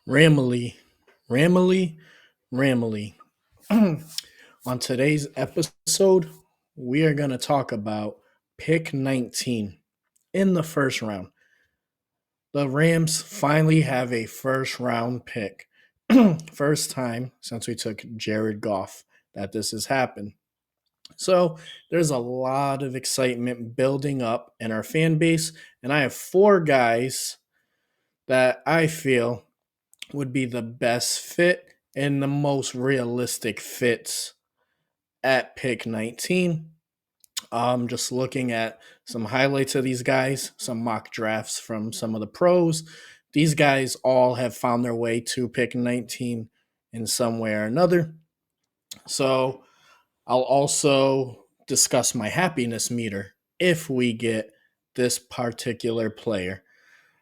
Ramily, Ramily, Ramily. On today's episode, we are going to talk about pick 19 in the first round. The Rams finally have a first round pick. First time since we took Jared Goff that this has happened. So there's a lot of excitement building up in our fan base, and I have four guys that I feel would be the best fit and the most realistic fits at pick 19. Just looking at some highlights of these guys, some mock drafts from some of the pros. These guys all have found their way to pick 19 in some way or another. So I'll also discuss my happiness meter if we get this particular player.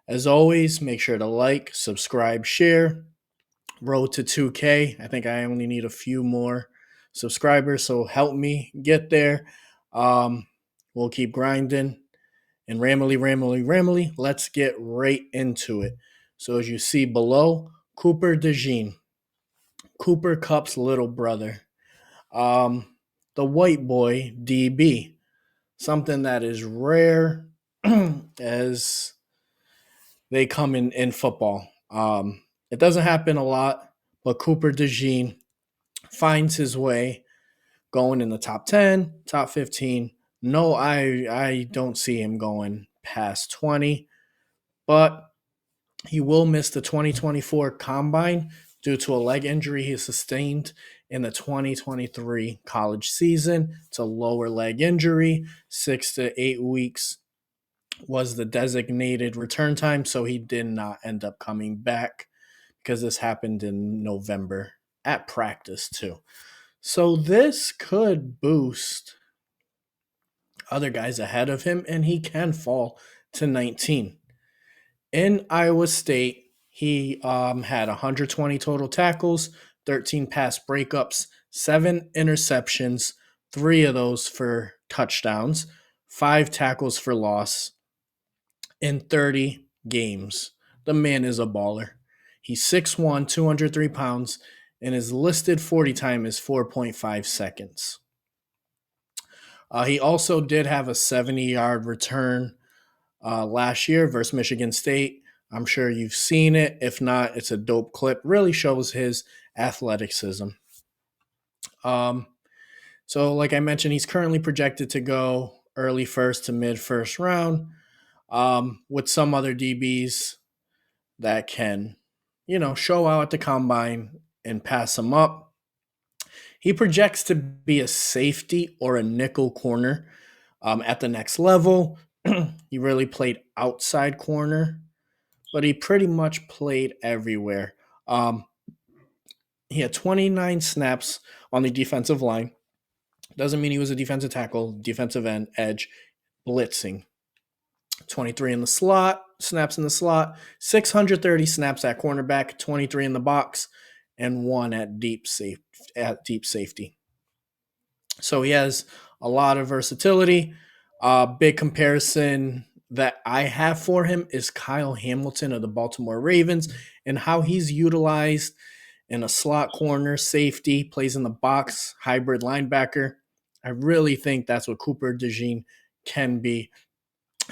As always, make sure to like, subscribe, share. Road to 2K. I think I only need a few more subscribers, so help me get there. We'll keep grinding. And Ramily, let's get right into it. So as you see below, Cooper DeJean, Cooper Kupp's little brother. The white boy, DB. Something that is rare as they come in football. It doesn't happen a lot, but Cooper DeJean finds his way going in the top 10, top 15. No, I don't see him going past 20, but he will miss the 2024 combine due to a leg injury he sustained in the 2023 college season. It's a lower leg injury, 6 to 8 weeks was the designated return time, so he did not end up coming back because this happened in November at practice too. So this could boost other guys ahead of him, and he can fall to 19. In Iowa State, he had 120 total tackles, 13 pass breakups, 7 interceptions, 3 of those for touchdowns, 5 tackles for loss in 30 games. The man is a baller. He's 6'1", 203 pounds, and his listed 40 time is 4.5 seconds. He also did have a 70-yard return last year versus Michigan State. I'm sure you've seen it. If not, it's a dope clip. Really shows his athleticism. So like I mentioned, he's currently projected to go early first to mid first round with some other DBs that can, show out at the combine and pass him up. He projects to be a safety or a nickel corner at the next level. He really played outside corner, but he pretty much played everywhere. He had 29 snaps on the defensive line. Doesn't mean he was a defensive tackle, defensive end, edge, blitzing. 23 in the slot, snaps in the slot, 630 snaps at cornerback, 23 in the box, and 1 at deep safety. So he has a lot of versatility. Big comparison that I have for him is Kyle Hamilton of the Baltimore Ravens and how he's utilized in a slot corner, safety, plays in the box, hybrid linebacker. I really think that's what Cooper DeJean can be.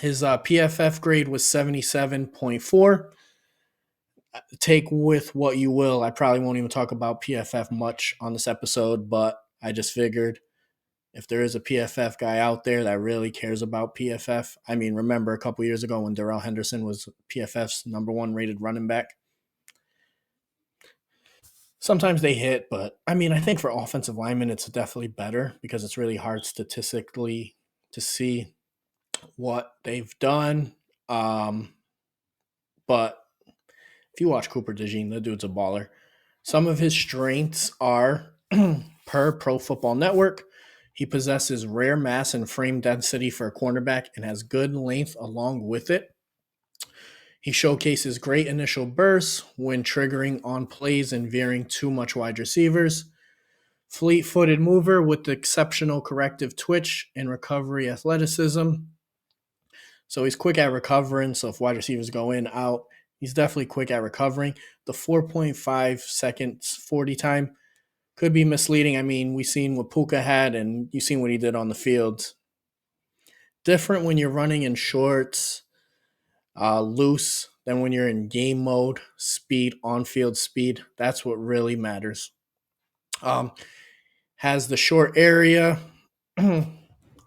His PFF grade was 77.4. Take with what you will. I probably won't even talk about PFF much on this episode, but I just figured if there is a PFF guy out there that really cares about PFF, I mean, remember a couple years ago when Darrell Henderson was PFF's number 1 rated running back? Sometimes they hit, but I mean, I think for offensive linemen, it's definitely better because it's really hard statistically to see what they've done. But if you watch Cooper DeJean, the dude's a baller. Some of his strengths are, per Pro Football Network, he possesses rare mass and frame density for a cornerback and has good length along with it. He showcases great initial bursts when triggering on plays and veering too much wide receivers. Fleet-footed mover with exceptional corrective twitch and recovery athleticism. So he's quick at recovering, so if wide receivers go in, out, He's definitely quick at recovering. The 4.5 seconds 40 time could be misleading. I mean, we've seen what Puka had, and you've seen what he did on the field. Different when you're running in shorts, loose, than when you're in game mode, speed, on field speed. That's what really matters. Um, has the short area,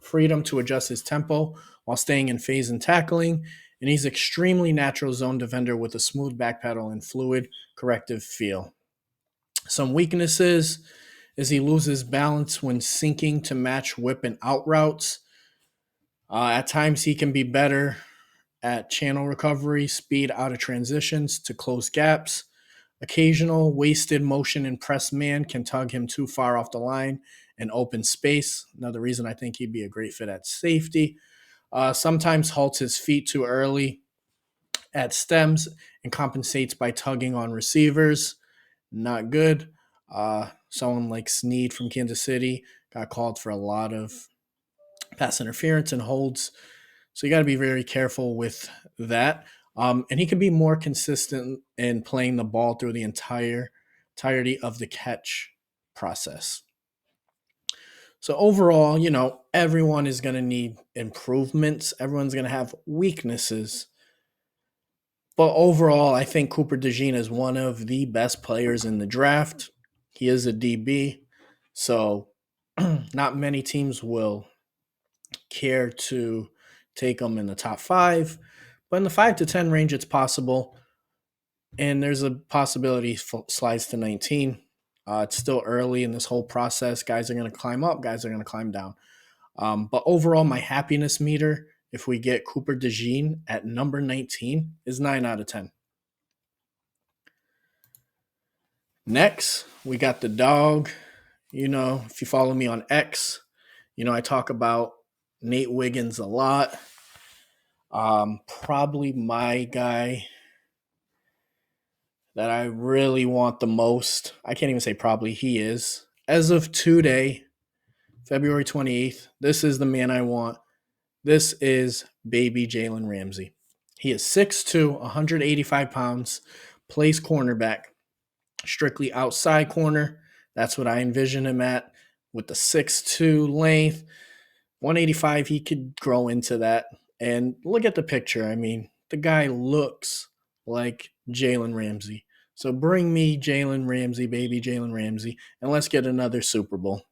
freedom to adjust his tempo while staying in phase and tackling, and he's extremely natural zone defender with a smooth back pedal and fluid corrective feel. Some weaknesses is he loses balance when sinking to match whip and out routes. At times, he can be better at channel recovery, speed out of transitions to close gaps. Occasional wasted motion and press man can tug him too far off the line and open space. Another reason I think he'd be a great fit at safety. Sometimes halts his feet too early at stems and compensates by tugging on receivers. Not good. Someone like Snead from Kansas City got called for a lot of pass interference and holds. So you got to be very careful with that. And he can be more consistent in playing the ball through the entirety of the catch process. So overall, everyone is going to need improvements. Everyone's going to have weaknesses. But overall, I think Cooper DeJean is one of the best players in the draft. He is a DB. So not many teams will care to take him in the top 5. But in the 5 to 10 range, it's possible. And there's a possibility he slides to 19. It's still early in this whole process. Guys are going to climb up. Guys are going to climb down. But overall, my happiness meter, if we get Cooper DeJean at number 19, is 9 out of 10. Next, we got the dog. If you follow me on X, I talk about Nate Wiggins a lot. Probably my guy that I really want the most. I can't even say probably, he is. As of today, February 28th, this is the man I want. This is baby Jalen Ramsey. He is 6'2", 185 pounds, plays cornerback, strictly outside corner. That's what I envision him at with the 6'2" length. 185, he could grow into that. And look at the picture. I mean, the guy looks like Jalen Ramsey. So bring me Jalen Ramsey, baby Jalen Ramsey, and let's get another Super Bowl.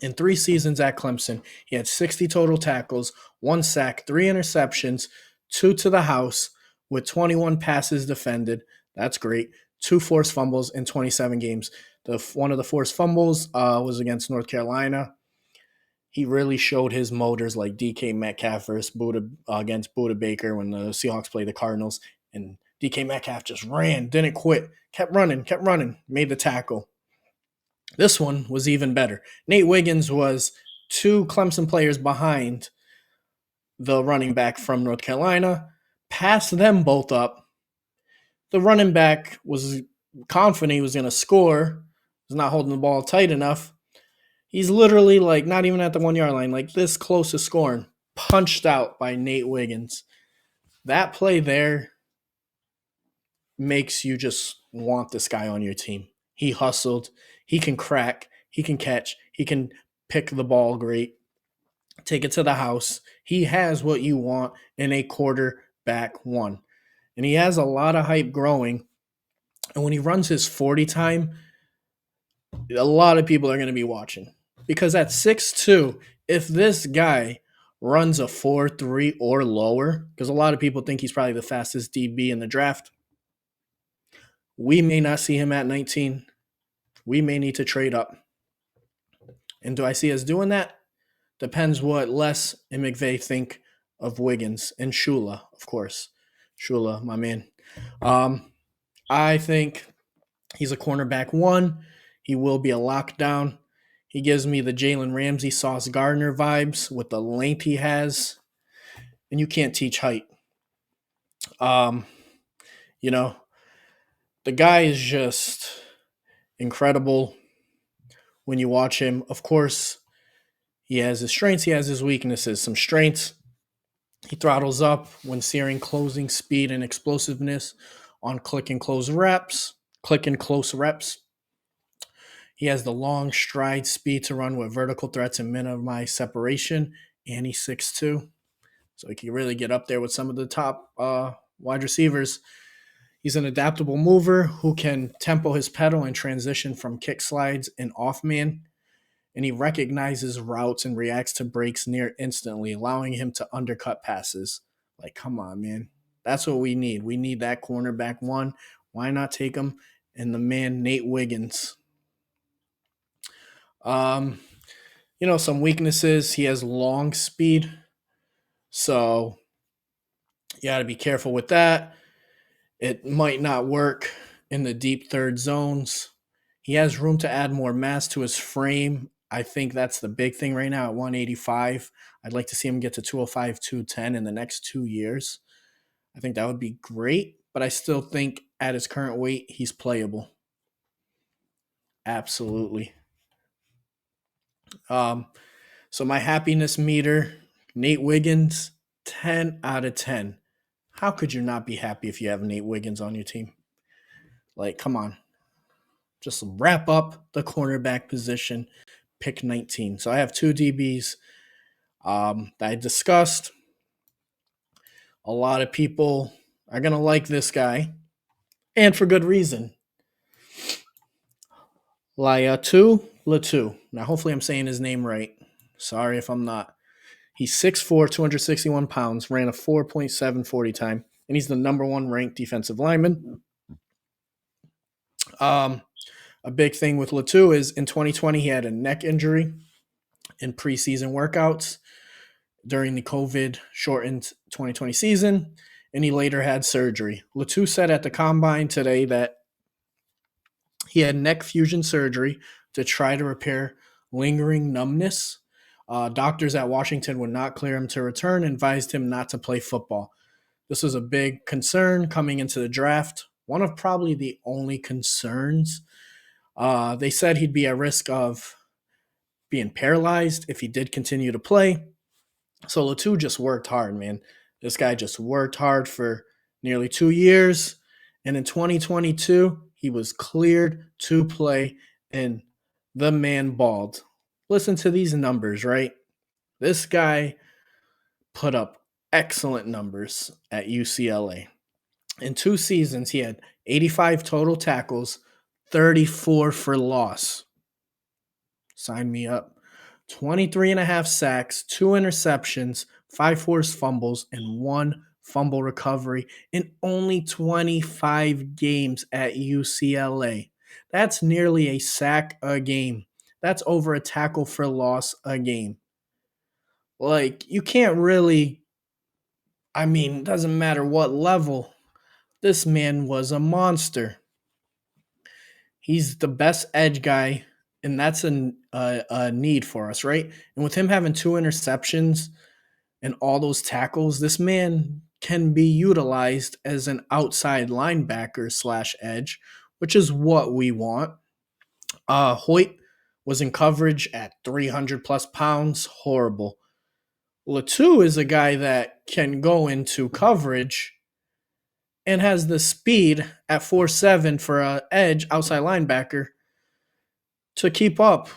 In 3 seasons at Clemson, he had 60 total tackles, 1 sack, 3 interceptions, 2 to the house, with 21 passes defended. That's great. 2 forced fumbles in 27 games. One of the forced fumbles was against North Carolina. He really showed his motors like DK Metcalf versus against Buda Baker when the Seahawks played the Cardinals. And DK Metcalf just ran, didn't quit, kept running, made the tackle. This one was even better. Nate Wiggins was 2 Clemson players behind the running back from North Carolina, passed them both up. The running back was confident he was going to score, was not holding the ball tight enough. He's literally like not even at the 1 yard line, like this close to scoring, punched out by Nate Wiggins. That play there makes you just want this guy on your team. He hustled. He can crack. He can catch. He can pick the ball great. Take it to the house. He has what you want in a quarterback 1. And he has a lot of hype growing. And when he runs his 40 time, a lot of people are going to be watching. Because at 6'2", if this guy runs a 4.3 or lower, because a lot of people think he's probably the fastest DB in the draft, we may not see him at 19. We may need to trade up. And do I see us doing that? Depends what Les and McVay think of Wiggins and Shula, of course. Shula, my man. I think he's a cornerback 1. He will be a lockdown. He gives me the Jalen Ramsey, Sauce Gardner vibes with the length he has. And you can't teach height. The guy is just incredible when you watch him. Of course, he has his strengths, he has his weaknesses. Some strengths, He throttles up when searing closing speed and explosiveness on click and close reps. He has the long stride speed to run with vertical threats and minimize separation, and he's 6'2", so he can really get up there with some of the top wide receivers. He's an adaptable mover who can tempo his pedal and transition from kick slides and off man, and he recognizes routes and reacts to breaks near instantly, allowing him to undercut passes. Like, come on, man. That's what we need. We need that cornerback one. Why not take him? And the man, Nate Wiggins. Um, some weaknesses. He has long speed, so you got to be careful with that. It might not work in the deep third zones. He has room to add more mass to his frame. I think that's the big thing right now at 185. I'd like to see him get to 205, 210 in the next 2 years. I think that would be great, but I still think at his current weight, he's playable. Absolutely. So my happiness meter, Nate Wiggins, 10 out of 10. How could you not be happy if you have Nate Wiggins on your team? Like, come on. Just wrap up the cornerback position, pick 19. So I have two DBs that I discussed. A lot of people are going to like this guy, and for good reason. Laiatu Latu. Now, hopefully I'm saying his name right. Sorry if I'm not. He's 6'4", 261 pounds, ran a 4.740 time, and he's the number one ranked defensive lineman. A big thing with Latu is in 2020 he had a neck injury in preseason workouts during the COVID shortened 2020 season, and he later had surgery. Latu said at the combine today that he had neck fusion surgery to try to repair lingering numbness. Doctors at Washington would not clear him to return and advised him not to play football. This was a big concern coming into the draft. One of probably the only concerns. They said he'd be at risk of being paralyzed if he did continue to play. So Latu just worked hard, man. This guy just worked hard for nearly 2 years. And in 2022, he was cleared to play, and the man balled. Listen to these numbers, right? This guy put up excellent numbers at UCLA. In 2 seasons, he had 85 total tackles, 34 for loss. Sign me up. 23 and a half sacks, 2 interceptions, 5 forced fumbles, and 1 fumble recovery in only 25 games at UCLA. That's nearly a sack a game. That's over a tackle for loss a game. Like, you can't really, it doesn't matter what level. This man was a monster. He's the best edge guy, and that's a need for us, right? And with him having 2 interceptions and all those tackles, this man can be utilized as an outside linebacker / edge, which is what we want. Hoyt was in coverage at 300 plus pounds. Horrible. Latu is a guy that can go into coverage and has the speed at 4'7" for an edge outside linebacker to keep up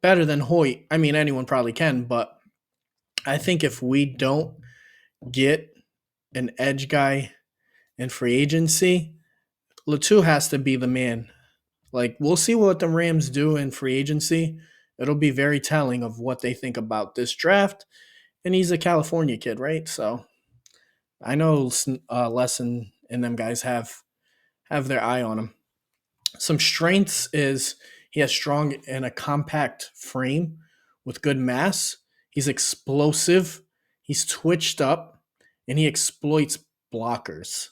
better than Hoyt. Anyone probably can, but I think if we don't get an edge guy in free agency, Latu has to be the man. Like, we'll see what the Rams do in free agency. It'll be very telling of what they think about this draft. And he's a California kid, right? So I know Lesson and them guys have their eye on him. Some strengths is he has strong and a compact frame with good mass. He's explosive. He's twitched up, and he exploits blockers.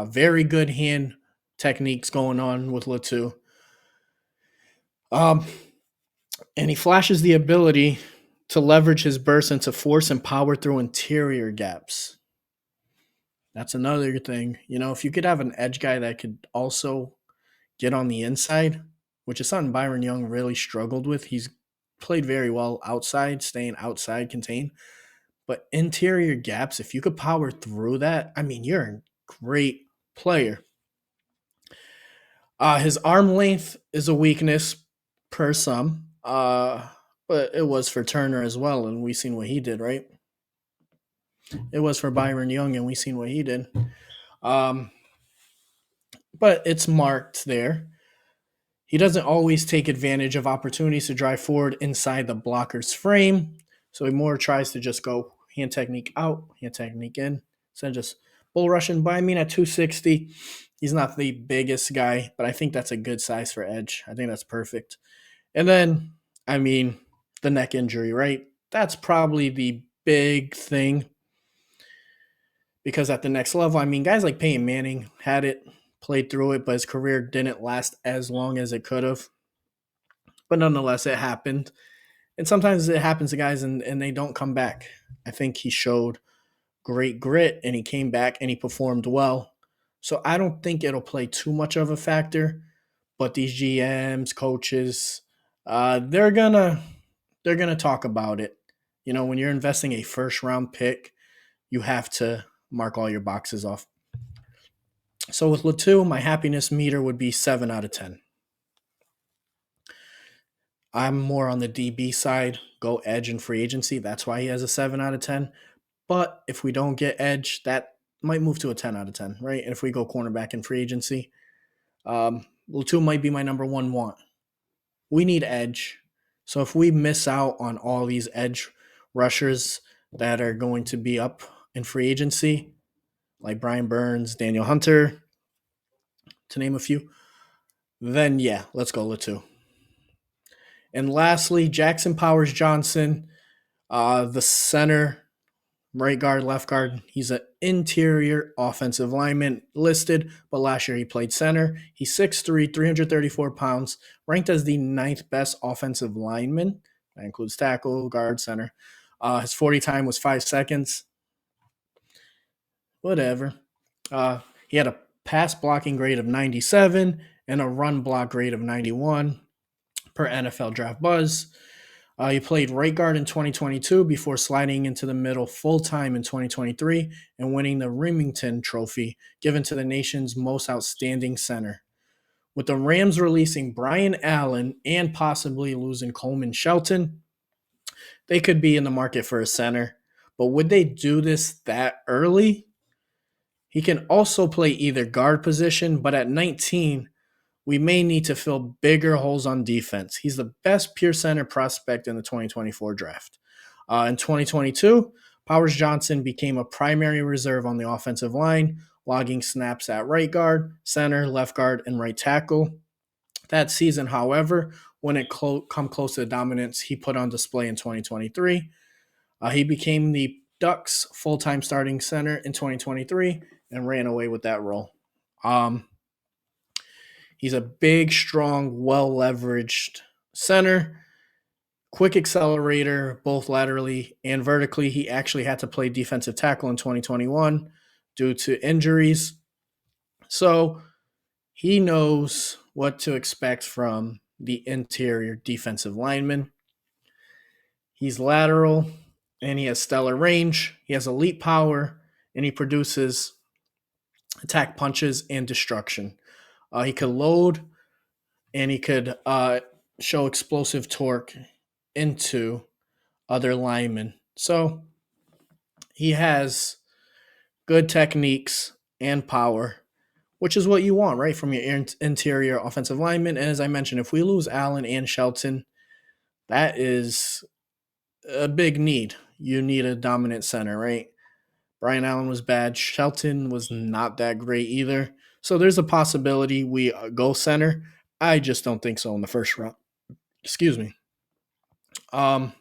Very good hand techniques going on with Latu. And he flashes the ability to leverage his burst and to force and power through interior gaps. That's another thing. If you could have an edge guy that could also get on the inside, which is something Byron Young really struggled with. He's played very well outside, staying outside contained. But interior gaps, if you could power through that, I mean, you're a great player. His arm length is a weakness per some, but it was for Turner as well, and we seen what he did, right? It was for Byron Young, and we seen what he did. Um, but it's marked there. He doesn't always take advantage of opportunities to drive forward inside the blocker's frame, so he more tries to just go hand technique out, hand technique in, instead of just bull rushing. But I mean, at 260, he's not the biggest guy, but I think that's a good size for edge. I think that's perfect. And then, I mean, the neck injury, right? That's probably the big thing because at the next level, I mean, guys like Peyton Manning had it, played through it, but his career didn't last as long as it could have. But nonetheless, it happened. And sometimes it happens to guys and they don't come back. I think he showed great grit and he came back and he performed well. So I don't think it'll play too much of a factor. But these GMs, coaches, they're gonna talk about it. You know, when you're investing a first round pick, you have to mark all your boxes off. So with Latu, my happiness meter would be 7 out of 10. I'm more on the DB side, go edge and free agency. That's why he has a 7 out of 10. But if we don't get edge, that might move to a 10 out of 10, right? And if we go cornerback in free agency, Latu might be my number one want. We need edge. So if we miss out on all these edge rushers that are going to be up in free agency, like Brian Burns, Daniel Hunter, to name a few, then yeah, let's go Latu. And lastly, Jackson Powers Johnson, the center, right guard, left guard. He's an interior offensive lineman listed, but last year he played center. He's 6'3", 334 pounds, ranked as the 9th best offensive lineman. That includes tackle, guard, center. His 40 time was 5 seconds. Whatever. He had a pass blocking grade of 97 and a run block grade of 91 per NFL Draft Buzz. He played right guard in 2022 before sliding into the middle full-time in 2023 and winning the Remington Trophy, given to the nation's most outstanding center. With the Rams releasing Brian Allen and possibly losing Coleman Shelton, they could be in the market for a center. But would they do this that early? He can also play either guard position, but at 19, we may need to fill bigger holes on defense. He's the best pure center prospect in the 2024 draft. In 2022, Powers Johnson became a primary reserve on the offensive line, logging snaps at right guard, center, left guard, and right tackle. That season, however, when it come close to the dominance he put on display in 2023, he became the Ducks' full-time starting center in 2023 and ran away with that role. He's a big, strong, well-leveraged center, quick accelerator, both laterally and vertically. He actually had to play defensive tackle in 2021 due to injuries. So he knows what to expect from the interior defensive lineman. He's lateral, and he has stellar range. He has elite power, and he produces attack punches and destruction. He could load, and he could show explosive torque into other linemen. So he has good techniques and power, which is what you want, right, from your interior offensive lineman. And as I mentioned, if we lose Allen and Shelton, that is a big need. You need a dominant center, right? Brian Allen was bad. Shelton was not that great either. So there's a possibility we go center. I just don't think so in the first round. Excuse me. Some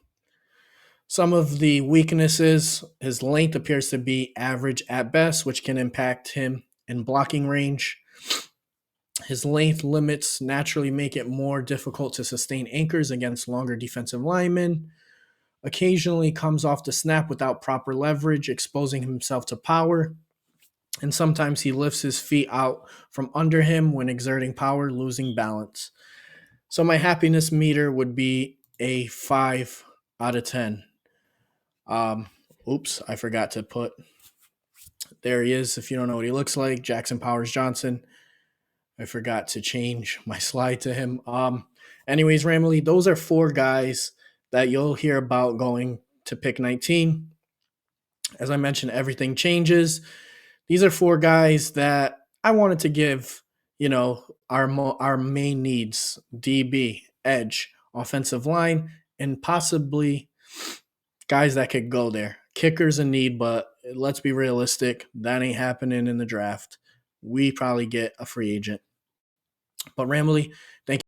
of the weaknesses, his length appears to be average at best, which can impact him in blocking range. His length limits naturally make it more difficult to sustain anchors against longer defensive linemen. Occasionally comes off the snap without proper leverage, exposing himself to power. And sometimes he lifts his feet out from under him when exerting power, losing balance. So my happiness meter would be a 5 out of 10. Oops, I forgot to put. There he is. If you don't know what he looks like, Jackson Powers Johnson. I forgot to change my slide to him. Anyways, Ramley, those are 4 guys that you'll hear about going to pick 19. As I mentioned, everything changes. These are 4 guys that I wanted to give, our main needs: DB, edge, offensive line, and possibly guys that could go there. Kickers in need, but let's be realistic. That ain't happening in the draft. We probably get a free agent. But Ramley, thank you.